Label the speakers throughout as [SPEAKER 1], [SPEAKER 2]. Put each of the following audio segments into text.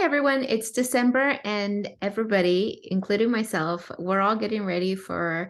[SPEAKER 1] Hi everyone, it's December and everybody, including myself, we're all getting ready for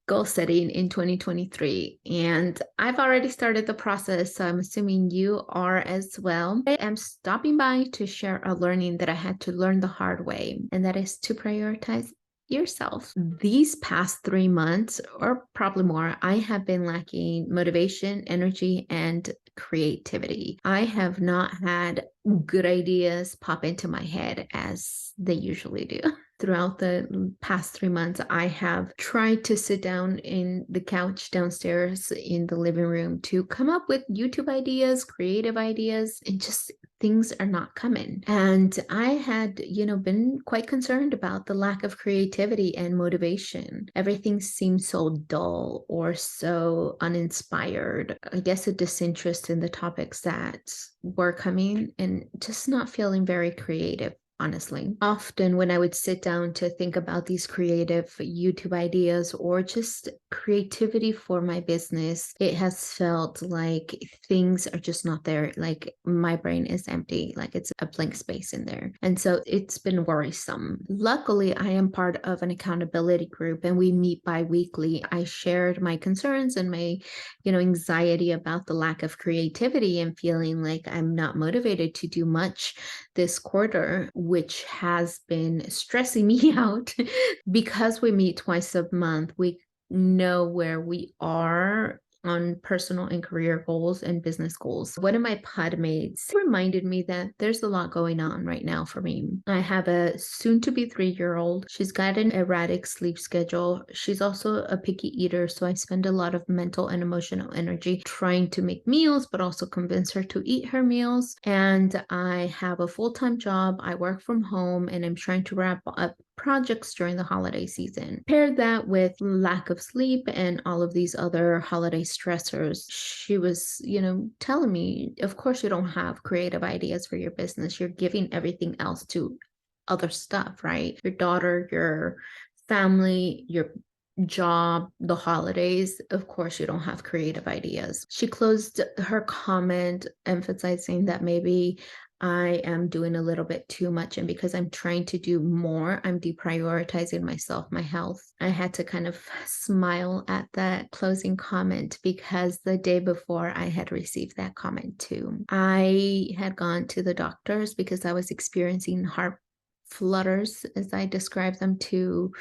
[SPEAKER 1] goal setting in 2023. And I've already started the process, so I'm assuming you are as well. I am stopping by to share a learning that I had to learn the hard way, and that is to prioritize yourself. These past 3 months, or probably more, I have been lacking motivation, energy, and creativity. I have not had good ideas pop into my head as they usually do. Throughout the past 3 months, I have tried to sit down in the couch downstairs in the living room to come up with YouTube ideas, creative ideas, and just things are not coming. And I had, been quite concerned about the lack of creativity and motivation. Everything seems so dull or so uninspired. I guess a disinterest in the topics that were coming and just not feeling very creative. Honestly, often when I would sit down to think about these creative YouTube ideas or just creativity for my business, it has felt like things are just not there. Like my brain is empty, like it's a blank space in there. And so it's been worrisome. Luckily, I am part of an accountability group and we meet bi-weekly. I shared my concerns and my, anxiety about the lack of creativity and feeling like I'm not motivated to do much this quarter, which has been stressing me out. Because we meet twice a month, we know where we are on personal and career goals and business goals. One of my podmates reminded me that there's a lot going on right now for me. I have a soon-to-be 3-year-old. She's got an erratic sleep schedule. She's also a picky eater, so I spend a lot of mental and emotional energy trying to make meals, but also convince her to eat her meals. And I have a full-time job. I work from home, and I'm trying to wrap up projects during the holiday season. Pair that with lack of sleep and all of these other holiday stressors. She was, telling me, of course you don't have creative ideas for your business. You're giving everything else to other stuff, right? Your daughter, your family, your job, the holidays. Of course you don't have creative ideas. She closed her comment emphasizing that maybe I am doing a little bit too much, and because I'm trying to do more, I'm deprioritizing myself, my health. I had to kind of smile at that closing comment because the day before I had received that comment too. I had gone to the doctors because I was experiencing heart flutters, as I described them to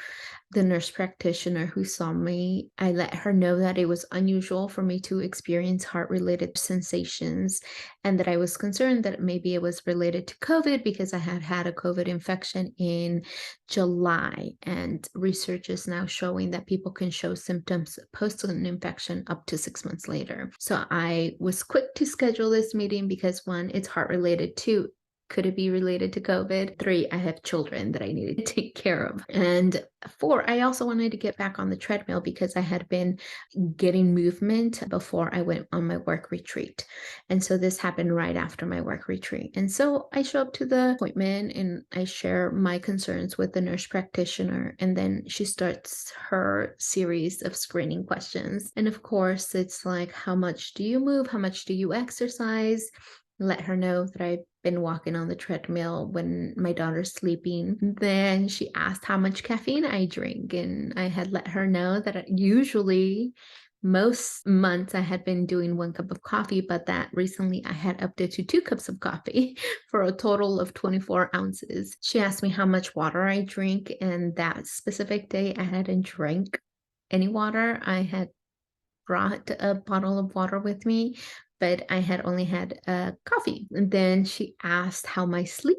[SPEAKER 1] the nurse practitioner who saw me. I let her know that it was unusual for me to experience heart-related sensations and that I was concerned that maybe it was related to COVID because I had had a COVID infection in July, and research is now showing that people can show symptoms post an infection up to 6 months later. So I was quick to schedule this meeting because 1, it's heart-related. 2, could it be related to COVID? 3, I have children that I needed to take care of. And 4, I also wanted to get back on the treadmill because I had been getting movement before I went on my work retreat. And so this happened right after my work retreat. And so I show up to the appointment and I share my concerns with the nurse practitioner. And then she starts her series of screening questions. And of course, it's like, how much do you move? How much do you exercise? Let her know that I've been walking on the treadmill when my daughter's sleeping. Then she asked how much caffeine I drink, and I had let her know that usually most months I had been doing 1 cup of coffee, but that recently I had upped it to 2 cups of coffee for a total of 24 ounces. She asked me how much water I drink, and that specific day I hadn't drank any water. I had brought a bottle of water with me, but I had only had coffee. And then she asked how my sleep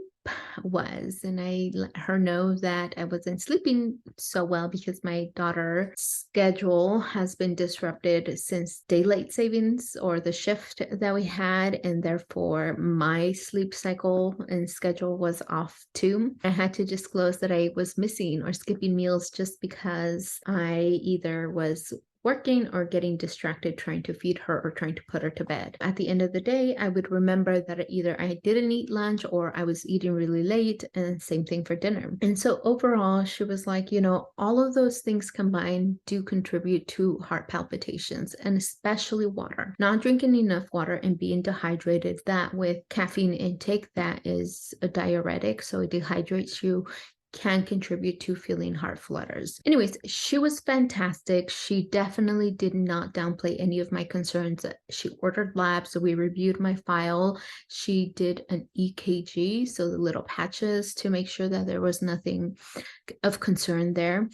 [SPEAKER 1] was, and I let her know that I wasn't sleeping so well because my daughter's schedule has been disrupted since daylight savings, or the shift that we had, and therefore my sleep cycle and schedule was off too. I had to disclose that I was missing or skipping meals just because I either was working or getting distracted trying to feed her or trying to put her to bed. At the end of the day, I would remember that either I didn't eat lunch or I was eating really late, and same thing for dinner. And so overall, she was like, all of those things combined do contribute to heart palpitations, and especially water. Not drinking enough water and being dehydrated, that with caffeine intake, that is a diuretic, so it dehydrates you, can contribute to feeling heart flutters. Anyways, she was fantastic. She definitely did not downplay any of my concerns. She ordered labs, so we reviewed my file. She did an EKG, so the little patches, to make sure that there was nothing of concern there.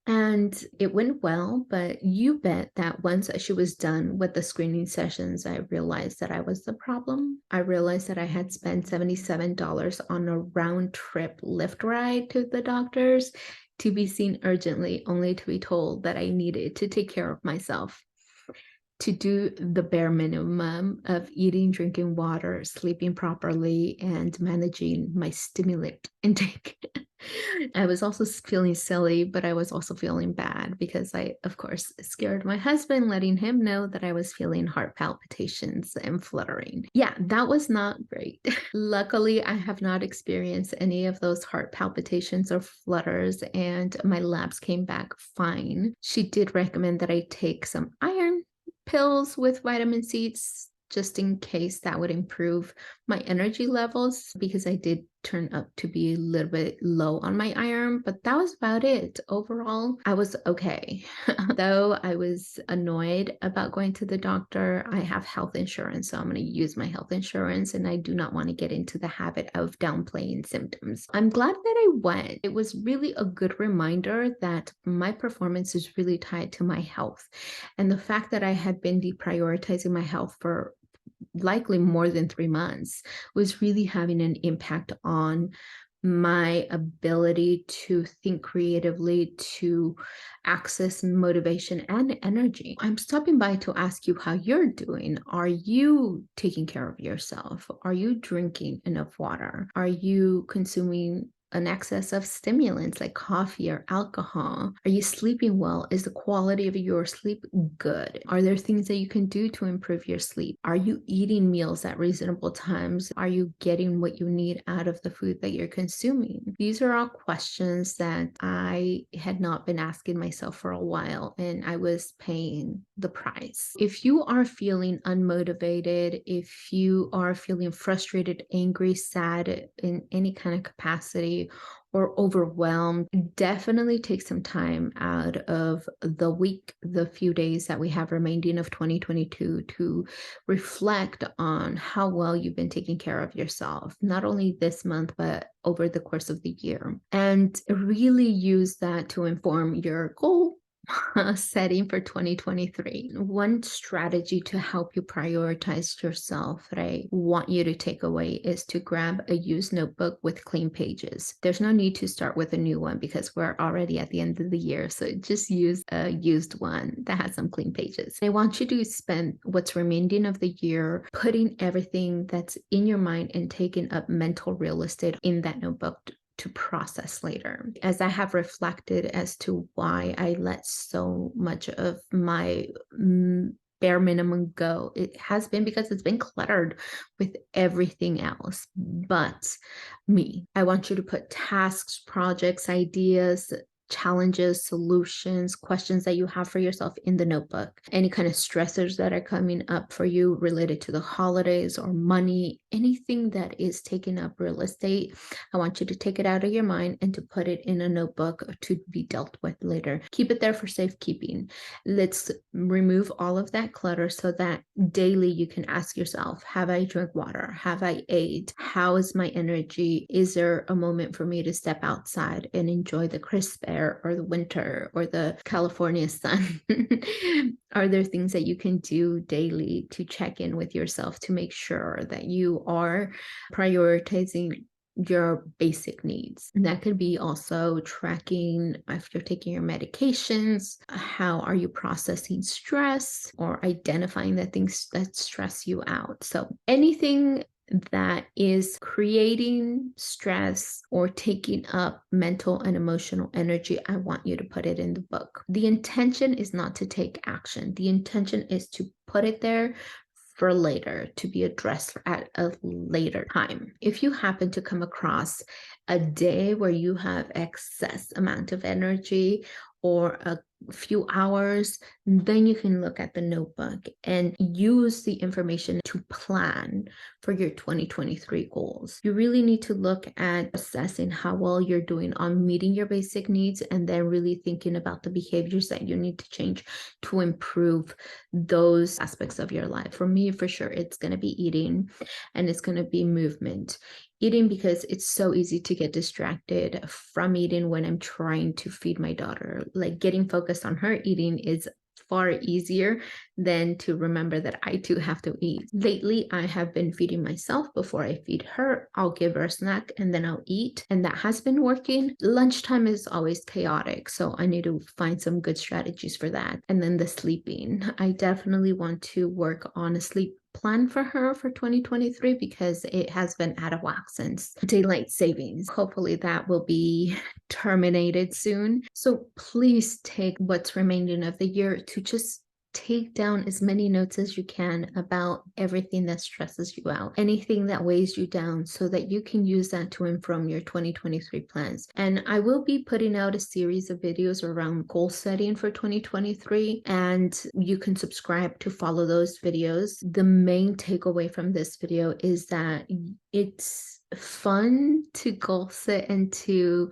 [SPEAKER 1] And it went well, but you bet that once she was done with the screening sessions, I realized that I was the problem. I realized that I had spent $77 on a round trip Lyft ride to the doctors to be seen urgently, only to be told that I needed to take care of myself, to do the bare minimum of eating, drinking water, sleeping properly, and managing my stimulant intake. I was also feeling silly, but I was also feeling bad because I, of course, scared my husband, letting him know that I was feeling heart palpitations and fluttering. Yeah, that was not great. Luckily, I have not experienced any of those heart palpitations or flutters, and my labs came back fine. She did recommend that I take some iron pills with vitamin C, just in case that would improve my energy levels, because I did turn up to be a little bit low on my iron, but that was about it. Overall, I was okay. Though I was annoyed about going to the doctor, I have health insurance, so I'm going to use my health insurance, and I do not want to get into the habit of downplaying symptoms. I'm glad that I went. It was really a good reminder that my performance is really tied to my health, and the fact that I had been deprioritizing my health for likely more than 3 months was really having an impact on my ability to think creatively, to access motivation and energy. I'm stopping by to ask you how you're doing. Are you taking care of yourself? Are you drinking enough water? Are you consuming an excess of stimulants like coffee or alcohol? Are you sleeping well? Is the quality of your sleep good? Are there things that you can do to improve your sleep? Are you eating meals at reasonable times? Are you getting what you need out of the food that you're consuming? These are all questions that I had not been asking myself for a while, and I was paying the price. If you are feeling unmotivated, if you are feeling frustrated, angry, sad in any kind of capacity, or overwhelmed, definitely take some time out of the week, the few days that we have remaining of 2022, to reflect on how well you've been taking care of yourself, not only this month, but over the course of the year. And really use that to inform your goal setting for 2023. One strategy to help you prioritize yourself that I want you to take away is to grab a used notebook with clean pages. There's no need to start with a new one because we're already at the end of the year. So just use a used one that has some clean pages. I want you to spend what's remaining of the year putting everything that's in your mind and taking up mental real estate in that notebook to process later. As I have reflected as to why I let so much of my bare minimum go, it has been because it's been cluttered with everything else but me. I want you to put tasks, projects, ideas, challenges, solutions, questions that you have for yourself in the notebook. Any kind of stressors that are coming up for you related to the holidays or money, anything that is taking up real estate, I want you to take it out of your mind and to put it in a notebook to be dealt with later. Keep it there for safekeeping. Let's remove all of that clutter so that daily you can ask yourself, have I drank water? Have I ate? How is my energy? Is there a moment for me to step outside and enjoy the crisp air or the winter or the California sun? Are there things that you can do daily to check in with yourself to make sure that you are prioritizing your basic needs? And that could be also tracking after taking your medications. How are you processing stress or identifying the things that stress you out? So anything that is creating stress or taking up mental and emotional energy, I want you to put it in the book. The intention is not to take action. The intention is to put it there for later, to be addressed at a later time. If you happen to come across a day where you have excess amount of energy or a few hours, then you can look at the notebook and use the information to plan for your 2023 goals. You really need to look at assessing how well you're doing on meeting your basic needs, and then really thinking about the behaviors that you need to change to improve those aspects of your life. For me, for sure, it's going to be eating, and it's going to be movement. Eating, because it's so easy to get distracted from eating when I'm trying to feed my daughter. Like, getting focused on her eating is far easier than to remember that I too have to eat. Lately, I have been feeding myself before I feed her. I'll give her a snack and then I'll eat, and that has been working. Lunchtime is always chaotic, so I need to find some good strategies for that. And then the sleeping. I definitely want to work on a sleep plan for her for 2023 because it has been out of whack since daylight savings. Hopefully that will be terminated soon. So please take what's remaining of the year to just take down as many notes as you can about everything that stresses you out, anything that weighs you down, so that you can use that to inform your 2023 plans. And I will be putting out a series of videos around goal setting for 2023, and you can subscribe to follow those videos. The main takeaway from this video is that it's fun to goal set and to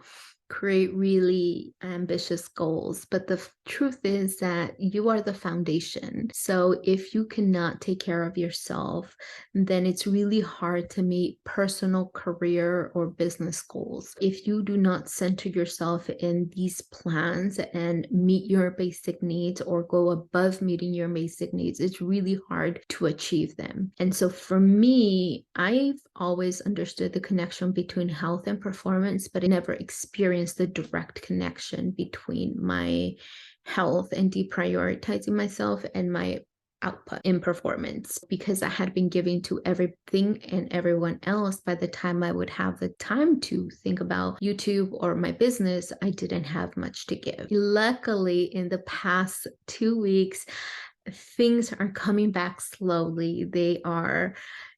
[SPEAKER 1] create really ambitious goals, but the truth is that you are the foundation. So if you cannot take care of yourself, then it's really hard to meet personal, career, or business goals. If you do not center yourself in these plans and meet your basic needs or go above meeting your basic needs, it's really hard to achieve them. And so for me, I've always understood the connection between health and performance, but I never experienced the direct connection between my health and deprioritizing myself and my output in performance, because I had been giving to everything and everyone else. By the time I would have the time to think about YouTube or my business, I didn't have much to give. Luckily, in the past 2 weeks, things are coming back slowly. They are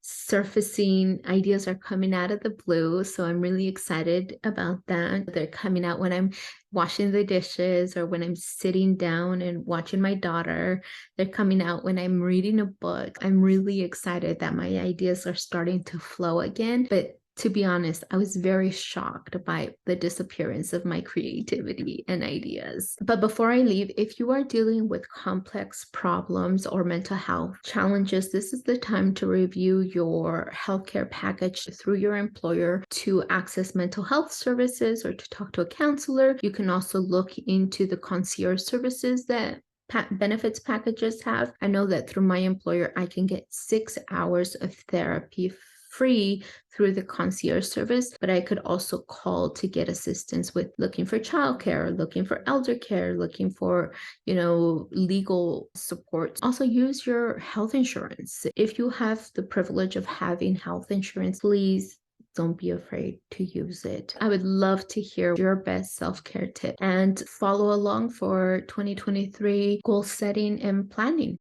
[SPEAKER 1] surfacing, ideas are coming out of the blue. So I'm really excited about that. They're coming out when I'm washing the dishes or when I'm sitting down and watching my daughter. They're coming out when I'm reading a book. I'm really excited that my ideas are starting to flow again. But to be honest, I was very shocked by the disappearance of my creativity and ideas. But before I leave, if you are dealing with complex problems or mental health challenges, this is the time to review your healthcare package through your employer to access mental health services or to talk to a counselor. You can also look into the concierge services that benefits packages have. I know that through my employer, I can get 6 hours of therapy free through the concierge service, but I could also call to get assistance with looking for childcare, looking for elder care, looking for, legal support. Also use your health insurance. If you have the privilege of having health insurance, please don't be afraid to use it. I would love to hear your best self-care tip and follow along for 2023 goal setting and planning.